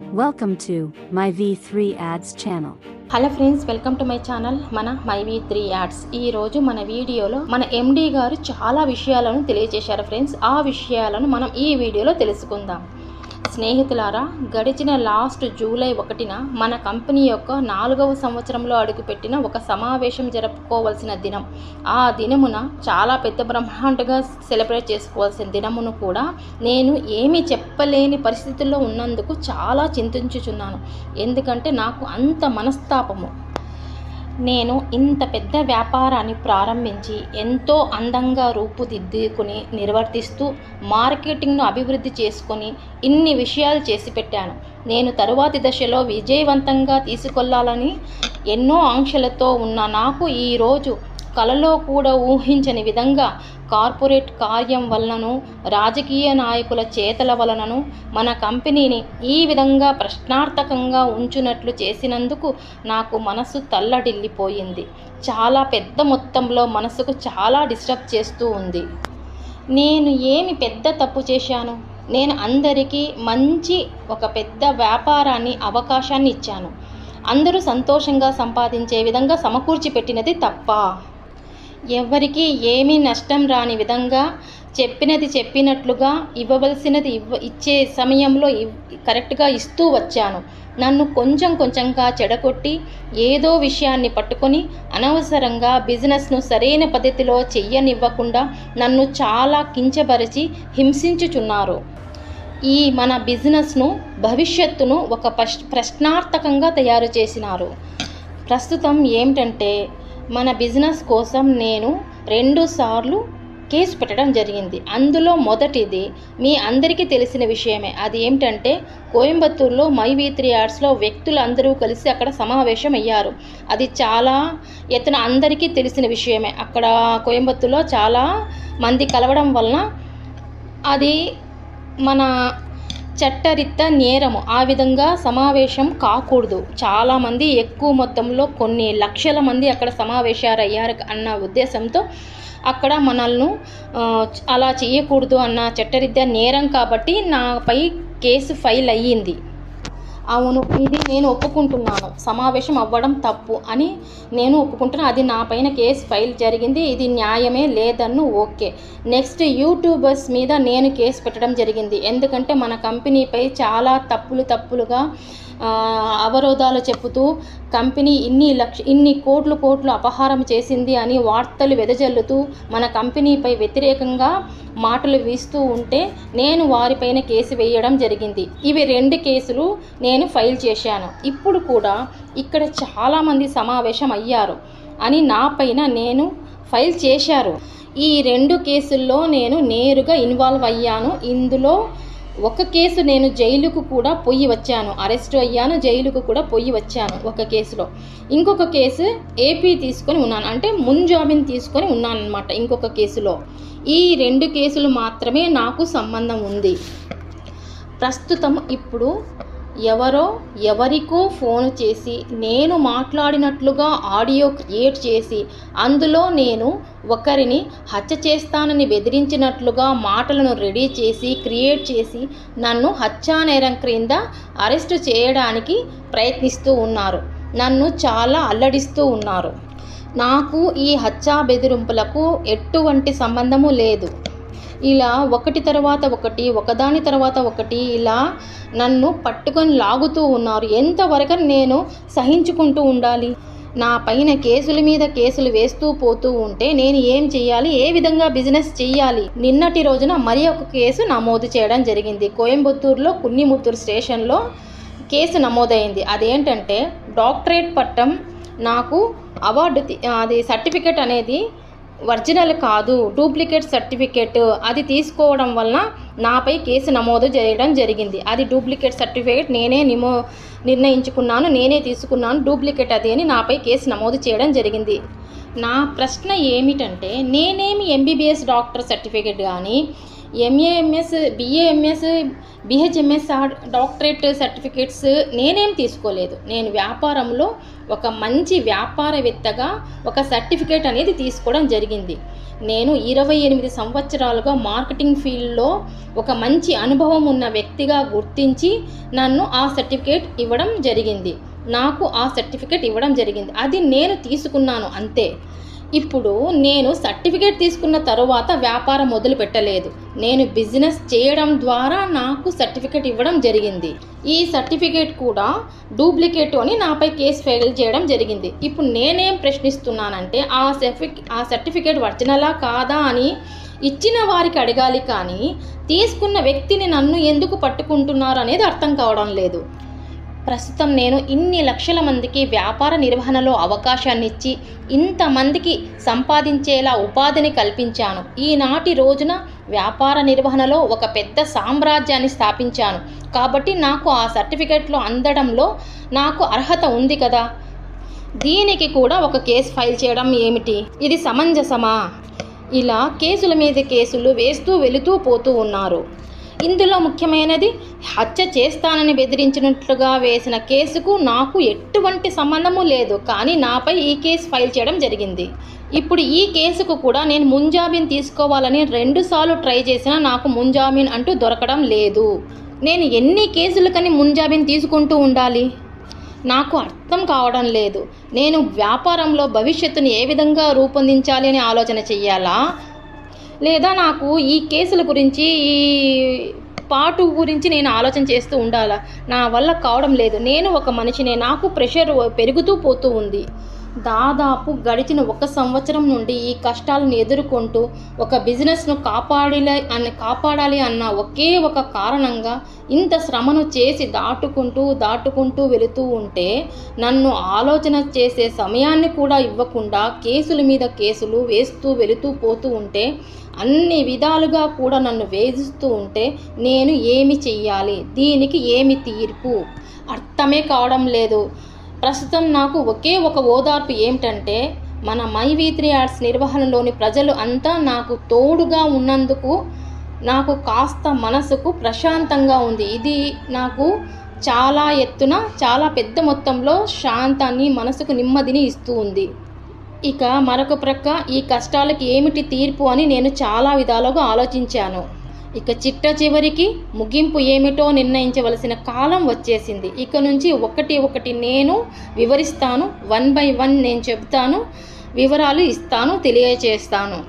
Welcome to my V3 Ads channel. Hello friends, welcome to my channel మన MyV3 ads. ఈరోజు మన వీడియోలో మన ఎండి గారు చాలా విషయాలను తెలియజేశారు ఫ్రెండ్స్. ఆ విషయాలను మనం ఈ వీడియోలో తెలుసుకుందాం. స్నేహితులారా, గడిచిన జూలై 1న మన కంపెనీ యొక్క 4వ సంవత్సరంలో అడుగుపెట్టిన ఒక సమావేశం జరుపుకోవాల్సిన దినం. ఆ దినమున చాలా పెద్ద బ్రహ్మాండంగా సెలబ్రేట్ చేసుకోవాల్సిన దినమును కూడా నేను ఏమీ చెప్పలేని పరిస్థితుల్లో ఉన్నందుకు చాలా చింతించుచున్నాను. ఎందుకంటే నాకు అంత మనస్తాపము. నేను ఇంత పెద్ద వ్యాపారాన్ని ప్రారంభించి ఎంతో అందంగా రూపుదిద్దుకుని నిర్వర్తిస్తూ మార్కెటింగ్ను అభివృద్ధి చేసుకొని ఇన్ని విషయాలు చేసి పెట్టాను. నేను తరువాతి దశలో విజయవంతంగా తీసుకెళ్లాలని ఎన్నో ఆంక్షలతో ఉన్న నాకు ఈరోజు కలలో కూడా ఊహించని విధంగా కార్పొరేట్ కార్యం వలనను రాజకీయ నాయకుల చేతల వలనను మన కంపెనీని ఈ విధంగా ప్రశ్నార్థకంగా ఉంచునట్లు చేసినందుకు నాకు మనసు తల్లడిల్లిపోయింది. చాలా పెద్ద మొత్తంలో మనసుకు చాలా డిస్టర్బ్ చేస్తూ ఉంది. నేను ఏమి పెద్ద తప్పు చేశాను? నేను అందరికీ మంచి ఒక పెద్ద వ్యాపారాన్ని అవకాశాన్ని ఇచ్చాను. అందరూ సంతోషంగా సంపాదించే విధంగా సమకూర్చి పెట్టినది తప్ప, ఎవరికి ఏమీ నష్టం రాని విధంగా చెప్పినది చెప్పినట్లుగా ఇవ్వవలసినది ఇచ్చే సమయంలో కరెక్ట్గా ఇస్తూ వచ్చాను. నన్ను కొంచెం కొంచెంగా చెడగొట్టి ఏదో విషయాన్ని పట్టుకొని అనవసరంగా బిజినెస్ను సరైన పద్ధతిలో చెయ్యనివ్వకుండా నన్ను చాలా కించపరిచి హింసించుచున్నారు. ఈ మన బిజినెస్ను భవిష్యత్తును ఒక ప్రశ్నార్థకంగా తయారు చేసినారు. ప్రస్తుతం ఏమిటంటే, మన బిజినెస్ కోసం నేను 2 సార్లు కేసు పెట్టడం జరిగింది. అందులో మొదటిది మీ అందరికీ తెలిసిన విషయమే. అది ఏమిటంటే, కోయంబత్తూరులో MyV3 యాడ్స్లో వ్యక్తులు అందరూ కలిసి అక్కడ సమావేశం అయ్యారు. అది చాలా ఎత్తున అందరికీ తెలిసిన విషయమే. అక్కడ కోయంబత్తూరులో చాలా మంది కలవడం వలన అది మన చట్టరీత్యా నేరము. ఆ విధంగా సమావేశం కాకూడదు. చాలామంది ఎక్కువ మొత్తంలో కొన్ని లక్షల మంది అక్కడ సమావేశారయ్యారు అన్న ఉద్దేశంతో అక్కడ మనల్ని అలా చేయకూడదు అన్న చట్టరీత్యా నేరం కాబట్టి నాపై కేసు ఫైల్ అయ్యింది. అవును, ఇది నేను ఒప్పుకుంటున్నాను. సమావేశం అవ్వడం తప్పు అని నేను ఒప్పుకుంటున్నాను. అది నా పైన కేసు ఫైల్ జరిగింది. ఇది న్యాయమే, లేదన్ను ఓకే. నెక్స్ట్, యూట్యూబర్స్ మీద నేను కేసు పెట్టడం జరిగింది. ఎందుకంటే మన కంపెనీపై చాలా తప్పులుగా అవరోధాలు చెప్పుతూ కంపెనీ ఇన్ని కోట్లు అపహారం చేసింది అని వార్తలు వెదజల్లుతూ మన కంపెనీపై వ్యతిరేకంగా మాటలు వీస్తూ ఉంటే నేను వారిపైన కేసు వేయడం జరిగింది. ఇవి 2 కేసులు నేను ఫైల్ చేశాను. ఇప్పుడు కూడా ఇక్కడ చాలామంది సమావేశం అయ్యారు అని నా పైన నేను ఫైల్ చేశారు. ఈ 2 కేసుల్లో నేను నేరుగా ఇన్వాల్వ్ అయ్యాను. ఇందులో ఒక కేసు నేను జైలుకు కూడా పోయి వచ్చాను. అరెస్ట్ అయ్యాను, జైలుకు కూడా పోయి వచ్చాను ఒక కేసులో. ఇంకొక కేసు ఏపీ తీసుకొని ఉన్నాను, అంటే ముంజామీన్ తీసుకొని ఉన్నాను అన్నమాట ఇంకొక కేసులో. ఈ 2 కేసులు మాత్రమే నాకు సంబంధం ఉంది. ప్రస్తుతం ఇప్పుడు ఎవరికో ఫోన్ చేసి నేను మాట్లాడినట్లుగా ఆడియో క్రియేట్ చేసి అందులో నేను ఒకరిని హత్య చేస్తానని బెదిరించినట్లుగా మాటలను రెడీ చేసి క్రియేట్ చేసి నన్ను హత్యానేరం క్రింద అరెస్టు చేయడానికి ప్రయత్నిస్తూ ఉన్నారు. నన్ను చాలా అల్లడిస్తూ ఉన్నారు. నాకు ఈ హత్యా బెదిరింపులకు ఎటువంటి సంబంధము లేదు. ఇలా ఒకటి తర్వాత ఒకటి, ఒకదాని తర్వాత ఒకటి ఇలా నన్ను పట్టుకొని లాగుతూ ఉన్నారు. ఎంతవరకు నేను సహించుకుంటూ ఉండాలి? నా పైన కేసుల మీద కేసులు వేస్తూ పోతూ ఉంటే నేను ఏం చెయ్యాలి? ఏ విధంగా బిజినెస్ చెయ్యాలి? నిన్నటి రోజున మరి ఒక కేసు నమోదు చేయడం జరిగింది. కోయంబత్తూరులో కున్నిముత్తూరు స్టేషన్లో కేసు నమోదైంది. అదేంటంటే, డాక్టరేట్ పట్టం నాకు అవార్డు, అది సర్టిఫికెట్ అనేది ఒరిజినల్ కాదు, డూప్లికేట్ సర్టిఫికేట్. అది తీసుకోవడం వలన నాపై కేసు నమోదు చేయడం జరిగింది. అది డూప్లికేట్ సర్టిఫికేట్ నేనే నిర్ణయించుకున్నాను, నేనే తీసుకున్నాను, డూప్లికేట్ అది అని నాపై కేసు నమోదు చేయడం జరిగింది. నా ప్రశ్న ఏమిటంటే, నేనేమి MBBS డాక్టర్ సర్టిఫికేట్ కానీ ఎంఏఎంఎస్, బిఏఎంఎస్, బిహెచ్ఎంఎస్, డాక్టరేట్ సర్టిఫికేట్స్ నేనేం తీసుకోలేదు. నేను వ్యాపారంలో ఒక మంచి వ్యాపారవేత్తగా ఒక సర్టిఫికేట్ అనేది తీసుకోవడం జరిగింది. నేను 28 సంవత్సరాలుగా మార్కెటింగ్ ఫీల్డ్లో ఒక మంచి అనుభవం ఉన్న వ్యక్తిగా గుర్తించి నన్ను ఆ సర్టిఫికేట్ ఇవ్వడం జరిగింది. నాకు ఆ సర్టిఫికేట్ ఇవ్వడం జరిగింది. అది నేను తీసుకున్నాను అంతే. ఇప్పుడు నేను సర్టిఫికేట్ తీసుకున్న తరువాత వ్యాపారం మొదలు పెట్టలేదు. నేను బిజినెస్ చేయడం ద్వారా నాకు సర్టిఫికేట్ ఇవ్వడం జరిగింది. ఈ సర్టిఫికేట్ కూడా డూప్లికేట్ అని నాపై కేసు ఫైల్ చేయడం జరిగింది. ఇప్పుడు నేనేం ప్రశ్నిస్తున్నానంటే ఆ సర్టిఫికేట్ ఒరిజినలా కాదా అని ఇచ్చిన వారికి అడగాలి, కానీ తీసుకున్న వ్యక్తిని నన్ను ఎందుకు పట్టుకుంటున్నారు అనేది అర్థం కావడం లేదు. ప్రస్తుతం నేను ఇన్ని లక్షల మందికి వ్యాపార నిర్వహణలో అవకాశాన్ని ఇచ్చి ఇంతమందికి సంపాదించేలా ఉపాధిని కల్పించాను. ఈనాటి రోజున వ్యాపార నిర్వహణలో ఒక పెద్ద సామ్రాజ్యాన్ని స్థాపించాను. కాబట్టి నాకు ఆ సర్టిఫికెట్లో అందడంలో నాకు అర్హత ఉంది కదా. దీనికి కూడా ఒక కేసు ఫైల్ చేయడం ఏమిటి? ఇది సమంజసమా? ఇలా కేసుల మీద కేసులు వేస్తూ వెళుతూ పోతూ ఉన్నారు. ఇందులో ముఖ్యమైనది హత్య చేస్తానని బెదిరించినట్లుగా వేసిన కేసుకు నాకు ఎటువంటి సంబంధము లేదు, కానీ నాపై ఈ కేసు ఫైల్ చేయడం జరిగింది. ఇప్పుడు ఈ కేసుకు కూడా నేను ముంజామీన్ తీసుకోవాలని 2 సార్లు ట్రై చేసినా నాకు ముంజామీన్ అంటూ దొరకడం లేదు. నేను ఎన్ని కేసులకని ముంజామీన్ తీసుకుంటూ ఉండాలి? నాకు అర్థం కావడం లేదు. నేను వ్యాపారంలో భవిష్యత్తుని ఏ విధంగా రూపొందించాలి అని ఆలోచన చెయ్యాలా, లేదా నాకు ఈ కేసుల గురించి ఈ పాటు గురించి నేను ఆలోచన చేస్తూ ఉండాలా? నా వల్ల కావడం లేదు. నేను ఒక మనిషినే, నాకు ప్రెషర్ పెరుగుతూ పోతూ ఉంది. దాదాపు గడిచిన 1 సంవత్సరం నుండి ఈ కష్టాలను ఎదుర్కొంటూ ఒక బిజినెస్ను కాపాడాలి అన్న ఒకే ఒక కారణంగా ఇంత శ్రమను చేసి దాటుకుంటూ వెళుతూ ఉంటే నన్ను ఆలోచన చేసే సమయాన్ని కూడా ఇవ్వకుండా కేసుల మీద కేసులు వేస్తూ వెళుతూ పోతూ ఉంటే, అన్ని విధాలుగా కూడా నన్ను వేధిస్తూ ఉంటే నేను ఏమి చెయ్యాలి? దీనికి ఏమి తీర్పు? అర్థమే కావడం లేదు. ప్రస్తుతం నాకు ఒకే ఒక ఓదార్పు ఏమిటంటే, మన MyV3 యాడ్స్ నిర్వహణలోని ప్రజలు అంతా నాకు తోడుగా ఉన్నందుకు నాకు కాస్త మనసుకు ప్రశాంతంగా ఉంది. ఇది నాకు చాలా ఎత్తున, చాలా పెద్ద మొత్తంలో శాంతాన్ని, మనసుకు నెమ్మదిని ఇస్తూ ఉంది. ఇక మరొక ప్రక్క ఈ కష్టాలకి ఏమిటి తీర్పు అని నేను చాలా విధాలుగా ఆలోచించాను. ఇక చిట్ట చివరికి ముగింపు ఏమిటో నిర్ణయించవలసిన కాలం వచ్చేసింది. ఇక నుంచి ఒకటి నేను వివరిస్తాను. 1 by 1 నేను చెబుతాను, వివరాలు ఇస్తాను, తెలియచేస్తాను.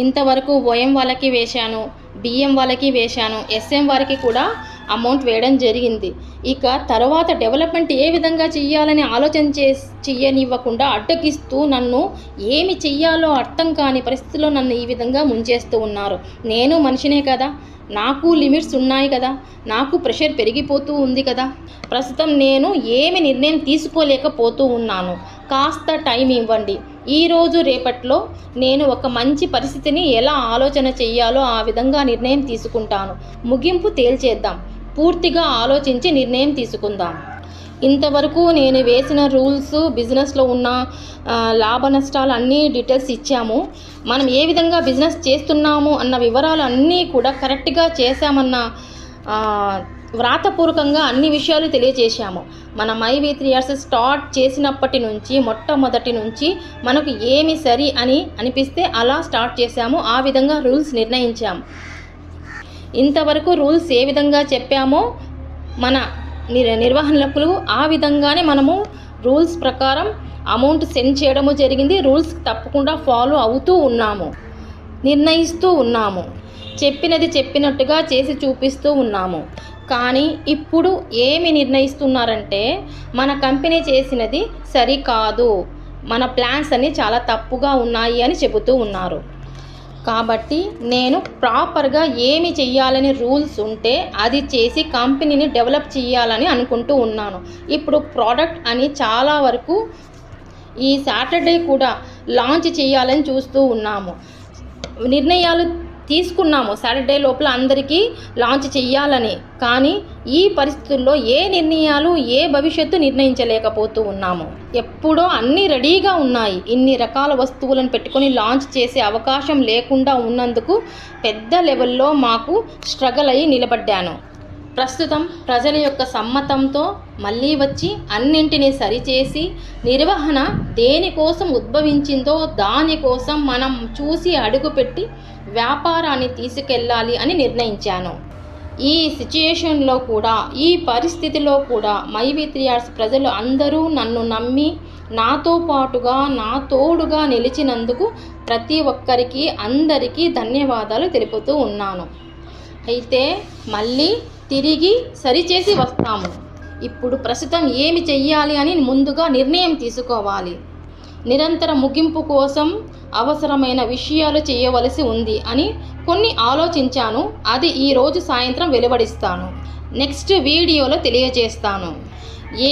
ఇంతవరకు OM వాళ్ళకి వేశాను, BM వాళ్ళకి వేశాను, SM వారికి కూడా అమౌంట్ వేయడం జరిగింది. ఇక తర్వాత డెవలప్మెంట్ ఏ విధంగా చెయ్యాలని ఆలోచన చెయ్యనివ్వకుండా అడ్డగిస్తూ నన్ను ఏమి చెయ్యాలో అర్థం కాని పరిస్థితిలో నన్ను ఈ విధంగా ముంచేస్తూ ఉన్నారు. నేను మనిషినే కదా, నాకు లిమిట్స్ ఉన్నాయి కదా, నాకు ప్రెషర్ పెరిగిపోతూ ఉంది కదా. ప్రస్తుతం నేను ఏమి నిర్ణయం తీసుకోలేకపోతూ ఉన్నాను. కాస్త టైం ఇవ్వండి. ఈరోజు రేపట్లో నేను ఒక మంచి పరిస్థితిని ఎలా ఆలోచన చెయ్యాలో ఆ విధంగా నిర్ణయం తీసుకుంటాను. ముగింపు తేల్చేద్దాం. పూర్తిగా ఆలోచించి నిర్ణయం తీసుకుందాం. ఇంతవరకు నేను వేసిన రూల్స్, బిజినెస్లో ఉన్న లాభ నష్టాలు అన్నీ డీటెయిల్స్ ఇచ్చాము. మనం ఏ విధంగా బిజినెస్ చేస్తున్నాము అన్న వివరాలు అన్నీ కూడా కరెక్ట్గా చేశామన్న వ్రాతపూర్వకంగా అన్ని విషయాలు తెలియజేశాము. మన MyV3 యాడ్స్ స్టార్ట్ చేసినప్పటి నుంచి, మొట్టమొదటి నుంచి మనకు ఏమి సరి అని అనిపిస్తే అలా స్టార్ట్ చేశాము. ఆ విధంగా రూల్స్ నిర్ణయించాము. ఇంతవరకు రూల్స్ ఏ విధంగా చెప్పామో మన నిర్వహణకులు ఆ విధంగానే మనము రూల్స్ ప్రకారం అమౌంట్ సెండ్ చేయడము జరిగింది. రూల్స్ తప్పకుండా ఫాలో అవుతూ ఉన్నాము, నిర్ణయిస్తూ ఉన్నాము, చెప్పినది చెప్పినట్టుగా చేసి చూపిస్తూ ఉన్నాము. కానీ ఇప్పుడు ఏమి నిర్ణయిస్తున్నారంటే, మన కంపెనీ చేసినది సరికాదు, మన ప్లాన్స్ అన్నీ చాలా తప్పుగా ఉన్నాయి అని చెబుతూ ఉన్నారు. కాబట్టి నేను ప్రాపర్గా ఏమి చెయ్యాలని రూల్స్ ఉంటే అది చేసి కంపెనీని డెవలప్ చేయాలని అనుకుంటూ ఉన్నాను. ఇప్పుడు ప్రోడక్ట్ అని చాలా వరకు ఈ సాటర్డే కూడా లాంచ్ చేయాలని చూస్తూ ఉన్నాము. నిర్ణయాలు తీసుకున్నాము సాటర్డే లోపల అందరికీ లాంచ్ చెయ్యాలని. కానీ ఈ పరిస్థితుల్లో ఏ నిర్ణయాలు ఏ భవిష్యత్తు నిర్ణయించలేకపోతూ ఉన్నాము. ఎప్పుడో అన్నీ రెడీగా ఉన్నాయి. ఇన్ని రకాల వస్తువులను పెట్టుకొని లాంచ్ చేసే అవకాశం లేకుండా ఉన్నందుకు పెద్ద లెవెల్లో మాకు స్ట్రగల్ అయ్యి నిలబడ్డాను. ప్రస్తుతం ప్రజల యొక్క సమ్మతంతో మళ్ళీ వచ్చి అన్నింటినీ సరిచేసి నిర్వహణ దేనికోసం ఉద్భవించిందో దానికోసం మనం చూసి అడుగుపెట్టి వ్యాపారాన్ని తీసుకెళ్ళాలి అని నిర్ణయించాను. ఈ సిచ్యుయేషన్లో కూడా, ఈ పరిస్థితిలో కూడా MyV3 Arts ప్రజలు అందరూ నన్ను నమ్మి నాతో పాటుగా నా తోడుగా నిలిచినందుకు ప్రతి ఒక్కరికి అందరికీ ధన్యవాదాలు తెలుపుతూ ఉన్నాను. అయితే మళ్ళీ తిరిగి సరిచేసి వస్తాము. ఇప్పుడు ప్రస్తుతం ఏమి చెయ్యాలి అని ముందుగా నిర్ణయం తీసుకోవాలి. నిరంతర ముగింపు కోసం అవసరమైన విషయాలు చేయవలసి ఉంది అని కొన్ని ఆలోచించాను. అది ఈరోజు సాయంత్రం వెలువడిస్తాను. నెక్స్ట్ వీడియోలో తెలియజేస్తాను.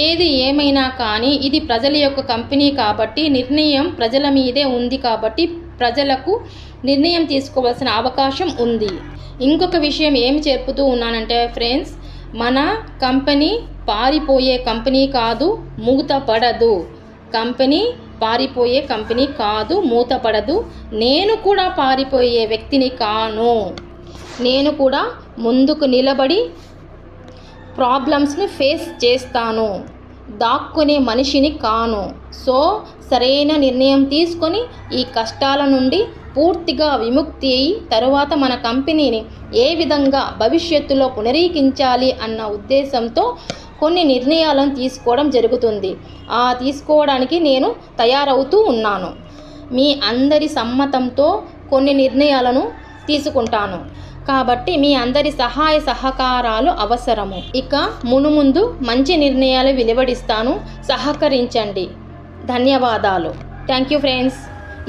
ఏది ఏమైనా కానీ ఇది ప్రజల యొక్క కంపెనీ కాబట్టి నిర్ణయం ప్రజల మీదే ఉంది కాబట్టి ప్రజలకు నిర్ణయం తీసుకోవాల్సిన అవకాశం ఉంది. ఇంకొక విషయం ఏమి చెప్పుతూ ఉన్నానంటే ఫ్రెండ్స్, మన కంపెనీ పారిపోయే కంపెనీ కాదు, మూతపడదు. కంపెనీ పారిపోయే కంపెనీ కాదు, మూతపడదు. నేను కూడా పారిపోయే వ్యక్తిని కాను. నేను కూడా ముందుకు నిలబడి ప్రాబ్లమ్స్ని ఫేస్ చేస్తాను. దాక్కునే మనిషిని కాను. సో సరైన నిర్ణయం తీసుకొని ఈ కష్టాల నుండి పూర్తిగా విముక్తి అయి తరువాత మన కంపెనీని ఏ విధంగా భవిష్యత్తులో పునరీకరించాలి అన్న ఉద్దేశంతో కొన్ని నిర్ణయాలను తీసుకోవడం జరుగుతుంది. తీసుకోవడానికి నేను తయారవుతూ ఉన్నాను. మీ అందరి సమ్మతంతో కొన్ని నిర్ణయాలను తీసుకుంటాను కాబట్టి మీ అందరి సహాయ సహకారాలు అవసరము. ఇక మునుముందు మంచి నిర్ణయాలు వెలువడిస్తాను. సహకరించండి. ధన్యవాదాలు. Thank you friends.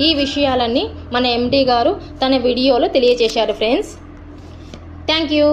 ఈ విషయాలన్నీ మన MD గారు తన వీడియోలో తెలియజేశారు ఫ్రెండ్స్. Thank you.